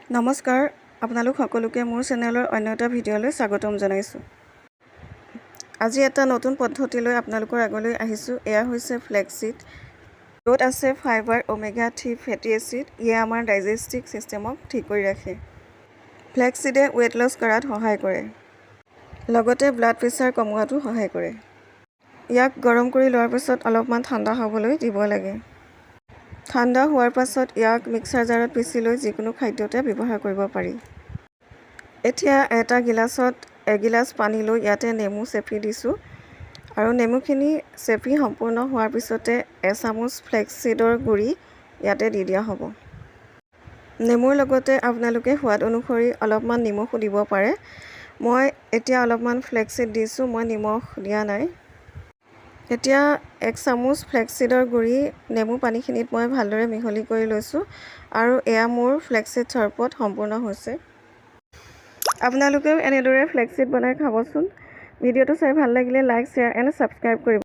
নমস্কাৰ আপোনালোক সকলোকে মোৰ চেনেলৰ অন্য এটা ভিডিঅ'লৈ স্বাগতম জনাইছোঁ। আজি এটা নতুন পদ্ধতিলৈ আপোনালোকৰ আগলৈ আহিছোঁ। এয়া হৈছে ফ্লেক্সিড, য'ত আছে ফাইবাৰ, ওমেগা 3 ফেটি এচিড। ইয়ে আমাৰ ডাইজেষ্টিভ ছিষ্টেমক ঠিক কৰি ৰাখে। ফ্লেক্সিডে ৱেট লছ কৰাত সহায় কৰে, লগতে ব্লাড প্ৰেছাৰ কমোৱাতো সহায় কৰে। ইয়াক গৰম কৰি লোৱাৰ পিছত অলপমান ঠাণ্ডা হ'বলৈ দিব লাগে। ঠাণ্ডা হোৱাৰ পাছত ইয়াক মিক্সাৰ জাৰত পিচি লৈ যিকোনো খাদ্যতে ব্যৱহাৰ কৰিব পাৰি। এতিয়া এটা গিলাচত এগিলাচ পানী লৈ ইয়াতে নেমু চেপি দিছোঁ আৰু নেমুখিনি চেপি সম্পূৰ্ণ হোৱাৰ পিছতে এচামুচ ফ্লেক্সিডৰ গুড়ি ইয়াতে দি দিয়া হ'ব। নেমুৰ লগতে আপোনালোকে সোৱাদ অনুসৰি অলপমান নিমখো দিব পাৰে। মই এতিয়া অলপমান ফ্লেক্সিড দিছোঁ, মই নিমখ দিয়া নাই। এতিয়া 1 চামুচ ফ্লেক্সিডৰ গুড়ি নেমু পানীখিনিত মই ভালদৰে মিহলি কৰি লৈছোঁ আৰু এয়া মোৰ ফ্লেক্সিড চৰবত সম্পূৰ্ণ হৈছে। আপোনালোকেও এনেদৰে ফ্লেক্সিড বনাই খাবচোন। ভিডিঅ'টো চাই ভাল লাগিলে লাইক, শ্বেয়াৰ এণ্ড ছাবস্ক্ৰাইব কৰিব।